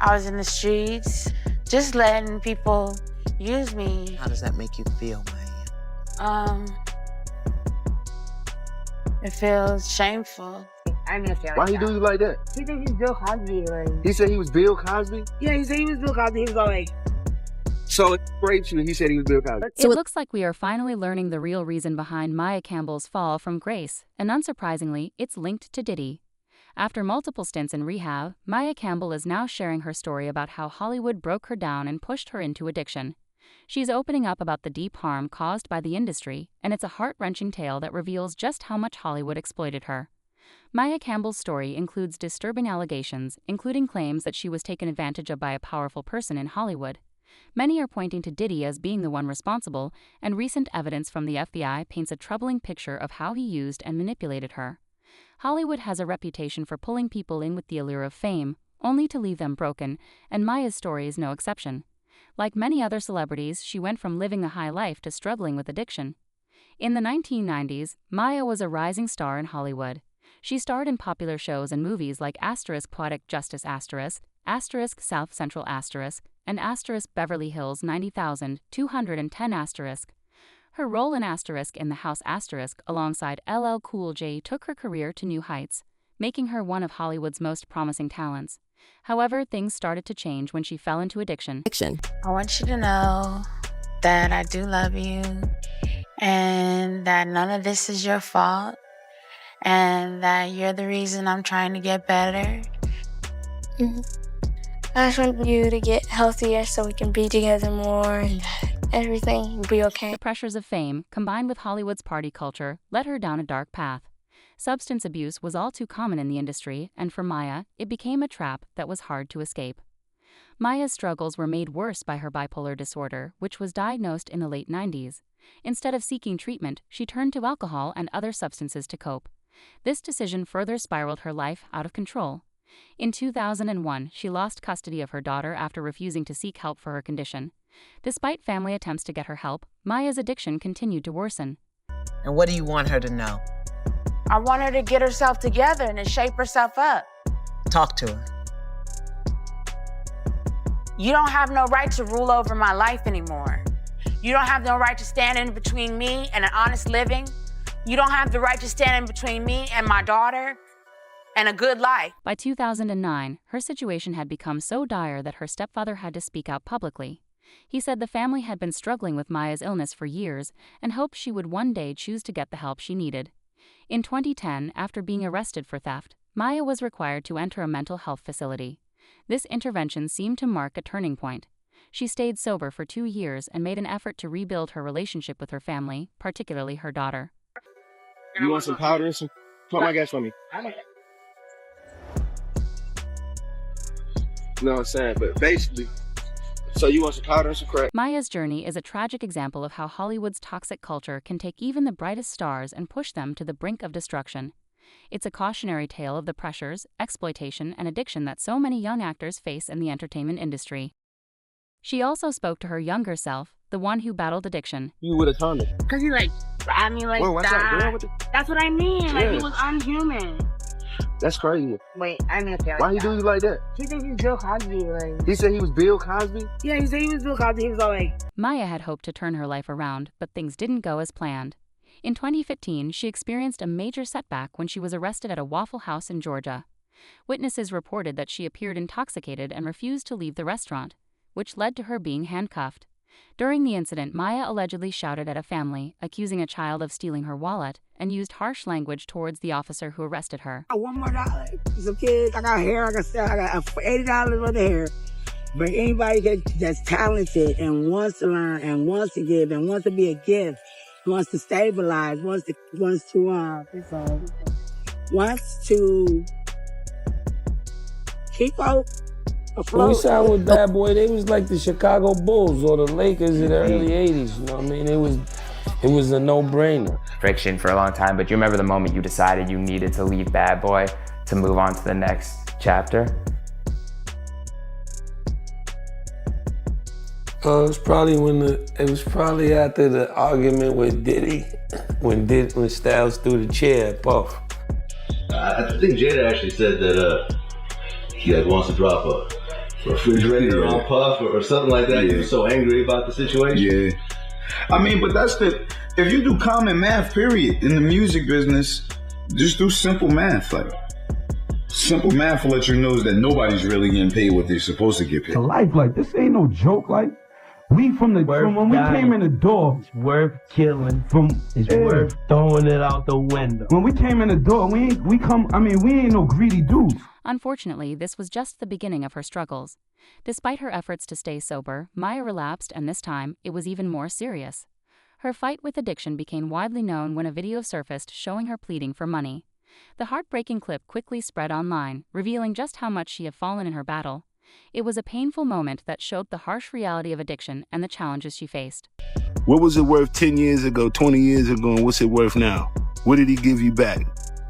I was in the streets, just letting people use me. How does that make you feel, Maya? It feels shameful. Why he do you like that? He think he's Bill Cosby. Like, He said he was Bill Cosby? yeah, he said he was Bill Cosby. He was all like, So it raped you, he said he was Bill Cosby. So it looks like we are finally learning the real reason behind Maia Campbell's fall from grace, and unsurprisingly, it's linked to Diddy. After multiple stints in rehab, Maia Campbell is now sharing her story about how Hollywood broke her down and pushed her into addiction. She's opening up about the deep harm caused by the industry, and it's a heart-wrenching tale that reveals just how much Hollywood exploited her. Maia Campbell's story includes disturbing allegations, including claims that she was taken advantage of by a powerful person in Hollywood. Many are pointing to Diddy as being the one responsible, and recent evidence from the FBI paints a troubling picture of how he used and manipulated her. Hollywood has a reputation for pulling people in with the allure of fame, only to leave them broken, and Maia's story is no exception. Like many other celebrities, she went from living a high life to struggling with addiction. In the 1990s, Maia was a rising star in Hollywood. She starred in popular shows and movies like Poetic Justice South Central and Beverly Hills 90210 Her role in in the House alongside LL Cool J took her career to new heights, making her one of Hollywood's most promising talents. However, things started to change when she fell into addiction. I want you to know that I do love you and that none of this is your fault and that you're the reason I'm trying to get better. I just want you to get healthier so we can be together more and everything will be okay. The pressures of fame, combined with Hollywood's party culture, led her down a dark path. Substance abuse was all too common in the industry, and for Maia, it became a trap that was hard to escape. Maia's struggles were made worse by her bipolar disorder, which was diagnosed in the late 90s. Instead of seeking treatment, she turned to alcohol and other substances to cope. This decision further spiraled her life out of control. In 2001, she lost custody of her daughter after refusing to seek help for her condition. Despite family attempts to get her help, Maia's addiction continued to worsen. And what do you want her to know? I want her to get herself together and to shape herself up. Talk to her. You don't have no right to rule over my life anymore. You don't have no right to stand in between me and an honest living. You don't have the right to stand in between me and my daughter and a good life. By 2009, her situation had become so dire that her stepfather had to speak out publicly. He said the family had been struggling with Maia's illness for years and hoped she would one day choose to get the help she needed. In 2010, after being arrested for theft, Maia was required to enter a mental health facility. This intervention seemed to mark a turning point. She stayed sober for 2 years and made an effort to rebuild her relationship with her family, particularly her daughter. You want some powder and some... Put my gas for me. No, I'm saying, but basically... So you want some powder and some crack? Maia's journey is a tragic example of how Hollywood's toxic culture can take even the brightest stars and push them to the brink of destruction. It's a cautionary tale of the pressures, exploitation, and addiction that so many young actors face in the entertainment industry. She also spoke to her younger self, the one who battled addiction. You would have told me. because he like, I mean, like, Whoa, what's that? Girl, that's what I mean. Like, Yeah. he was unhuman. That's crazy. Wait, I didn't say Why he do you like that? He thinks he's Bill Cosby. Like, He said he was Bill Cosby? yeah, he said he was Bill Cosby. He was all like, Maia had hoped to turn her life around, but things didn't go as planned. In 2015, she experienced a major setback when she was arrested at a Waffle House in Georgia. Witnesses reported that she appeared intoxicated and refused to leave the restaurant, which led to her being handcuffed. During the incident, Maia allegedly shouted at a family, accusing a child of stealing her wallet, and used harsh language towards the officer who arrested her. $1 more. Some kids, I got hair, I got $80 worth of hair. But anybody that's talented and wants to learn and wants to give and wants to be a gift, wants to stabilize, wants to keep out afloat. When we signed with Bad Boy, they was like the Chicago Bulls or the Lakers in the early 80s, you know what I mean? It was a no-brainer. Friction for a long time, but you remember the moment you decided you needed to leave Bad Boy to move on to the next chapter? It was probably after the argument with Diddy, when Styles threw the chair at Puff. I think Jada actually said that he wants to drop refrigerator on Puff or something like that. You're so angry about the situation. Yeah. I mean, but that's if you do common math, period, in the music business, just do simple math. Like, simple math will let you know that nobody's really getting paid what they're supposed to get paid. To life, like, this ain't no joke. Like, from when we came in the door, it's worth killing. It's worth throwing it out the window. When we came in the door, we ain't no greedy dudes. Unfortunately, this was just the beginning of her struggles. Despite her efforts to stay sober, Maia relapsed, and this time, it was even more serious. Her fight with addiction became widely known when a video surfaced showing her pleading for money. The heartbreaking clip quickly spread online, revealing just how much she had fallen in her battle. It was a painful moment that showed the harsh reality of addiction and the challenges she faced. What was it worth 10 years ago, 20 years ago, and what's it worth now? What did he give you back?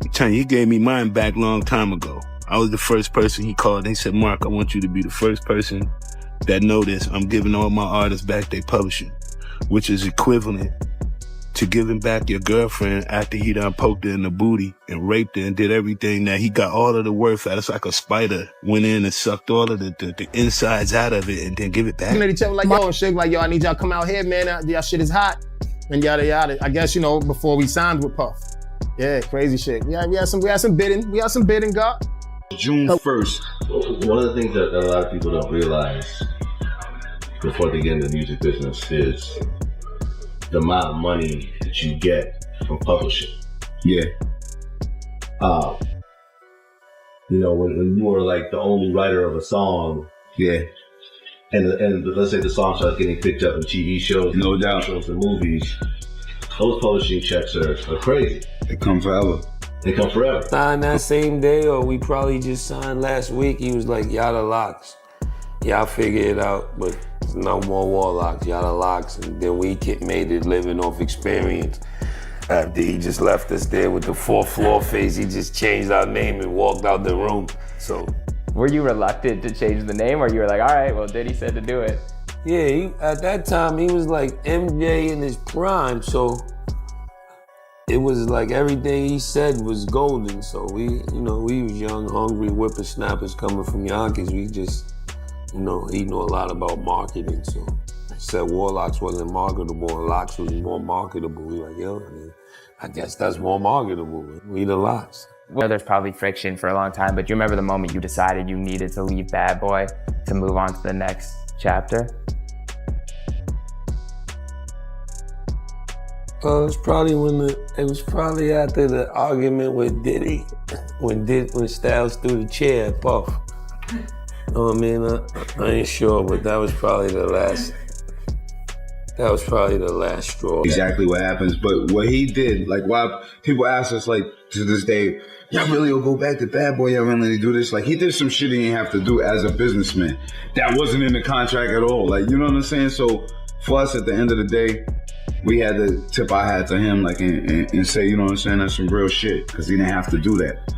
I'm telling you, he gave me mine back a long time ago. I was the first person he called. He said, Mark, I want you to be the first person that know this. I'm giving all my artists back their publishing, which is equivalent to giving back your girlfriend after he done poked her in the booty and raped her and did everything that he got all of the worth out. It's like a spider went in and sucked all of the insides out of it and then give it back. Looking at each other like, yo, and shit, like, yo, I need y'all to come out here, man. Y'all shit is hot. And yada, yada. I guess, before we signed with Puff. Yeah, crazy shit. Yeah, we had some bidding. We had some bidding, God. June 1st. One of the things that a lot of people don't realize before they get in the music business is the amount of money that you get from publishing. Yeah. When you were like the only writer of a song. Yeah. And let's say the song starts getting picked up in TV shows, no doubt, shows and movies. Those publishing checks are crazy. They come forever. They come forever. Signed that same day, or we probably just signed last week. He was like, y'all the locks. Y'all figure it out, but no more warlocks, y'all the locks. And then we made it living off experience. After he just left us there with the 4th floor face, he just changed our name and walked out the room. So, were you reluctant to change the name, or you were like, all right, well, Diddy said to do it? Yeah, at that time, he was like MJ in his prime, so it was like everything he said was golden. So we was young, hungry whippersnappers coming from Yonkers. We just, he knew a lot about marketing. So I said Warlocks wasn't marketable and Locks was more marketable. We were like, I guess that's more marketable. We the Locks. Well, there's probably friction for a long time, but do you remember the moment you decided you needed to leave Bad Boy to move on to the next chapter? It was probably after the argument with Diddy, when Styles threw the chair at Puff. I ain't sure, but that was probably the last straw. Exactly what happens. But what he did, like, why people ask us, like, to this day, y'all really will go back to Bad Boy, y'all really do this? Like, he did some shit he didn't have to do as a businessman. That wasn't in the contract at all. Like, you know what I'm saying? So for us, at the end of the day, we had to tip our hat to him, like, and say, you know what I'm saying, that's some real shit, because he didn't have to do that.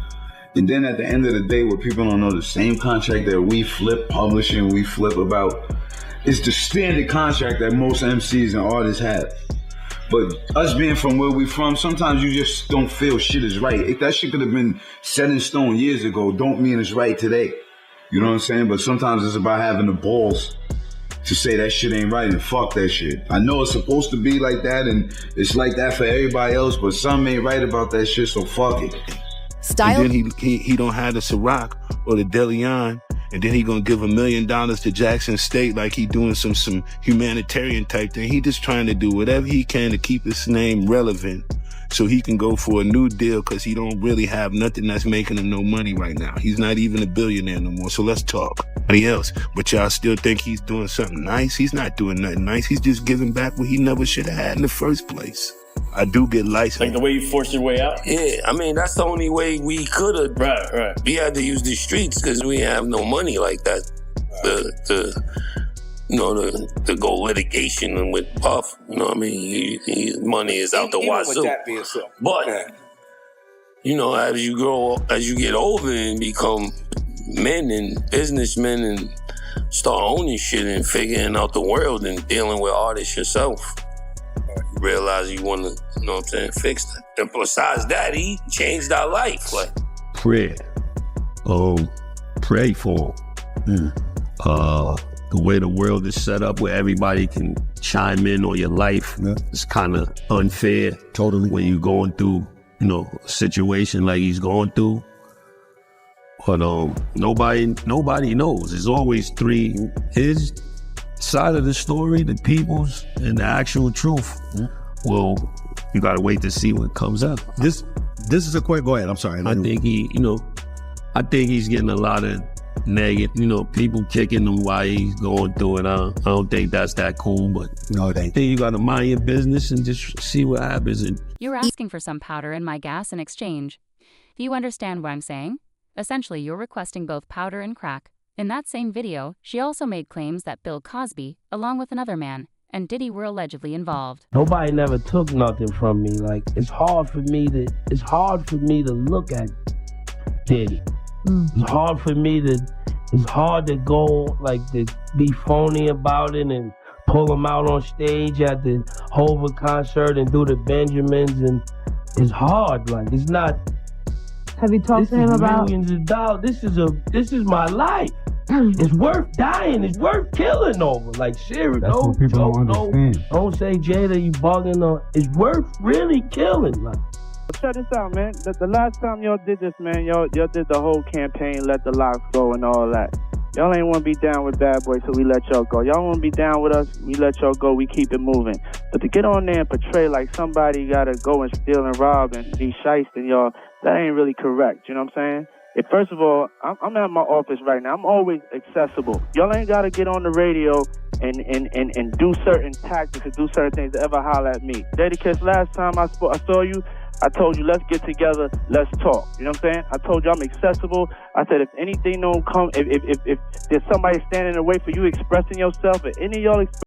And then at the end of the day, what people don't know, the same contract that we flip publishing, we flip about, is the standard contract that most MCs and artists have. But us being from where we from, sometimes you just don't feel shit is right. If that shit could have been set in stone years ago, don't mean it's right today. You know what I'm saying? But sometimes it's about having the balls to say that shit ain't right and fuck that shit. I know it's supposed to be like that and it's like that for everybody else, but some ain't right about that shit, so fuck it. Style? And then he don't have the Ciroc or the DeLeon, and then he gonna give $1 million to Jackson State like he doing some humanitarian type thing. He just trying to do whatever he can to keep his name relevant so he can go for a new deal, because he don't really have nothing that's making him no money right now. He's not even a billionaire no more, so let's talk. Anybody else? But y'all still think he's doing something nice? He's not doing nothing nice. He's just giving back what he never should have had in the first place. I do get licensed. Like the way you forced your way out? Yeah, that's the only way we could have. Right. We had to use the streets because we have no money like that. To go litigation with Puff. You know what I mean? His money is out the wazoo. With that being said. But, as you get older and become men and businessmen and start owning shit and figuring out the world and dealing with artists yourself, you realize you want to, fix that. And besides that, he changed our life. Pray. Oh, pray for. The way the world is set up where everybody can chime in on your life, it's kind of unfair. Totally. When you're going through, a situation like he's going through. But nobody knows. There's always three: his side of the story, the people's, and the actual truth. Well, you gotta wait to see what comes up. This is a quick. Go ahead. I'm sorry. I think I think he's getting a lot of negative, people kicking him while he's going through it. I don't think that's that cool, but no, I think you gotta mind your business and just see what happens. You're asking for some powder and my gas in exchange. Do you understand what I'm saying? Essentially, you're requesting both powder and crack. In that same video, she also made claims that Bill Cosby, along with another man, and Diddy were allegedly involved. Nobody never took nothing from me. Like, it's hard for me to look at Diddy. It's hard to go, like, to be phony about it and pull him out on stage at the Hova concert and do the Benjamins, and it's hard. Like, it's not. Have you talked to him about millions of dollars? This is my life. It's worth dying. It's worth killing over. Like, serious. That's what people don't understand. Don't say, Jada, you bugging on. It's worth really killing. Like. Check this out, man. The last time y'all did this, man, y'all did the whole campaign, let the locks go and all that. Y'all ain't want to be down with Bad Boy, so we let y'all go. Y'all want to be down with us, we let y'all go, we keep it moving. But to get on there and portray like somebody got to go and steal and rob and be shysting y'all, that ain't really correct, you know what I'm saying? First of all, I'm at my office right now. I'm always accessible. Y'all ain't got to get on the radio and do certain tactics and do certain things to ever holler at me. Daddy Kiss, last time I saw you, I told you, let's get together, let's talk. You know what I'm saying? I told you I'm accessible. I said, if anything don't come, if there's somebody standing in the way for you expressing yourself, if any of y'all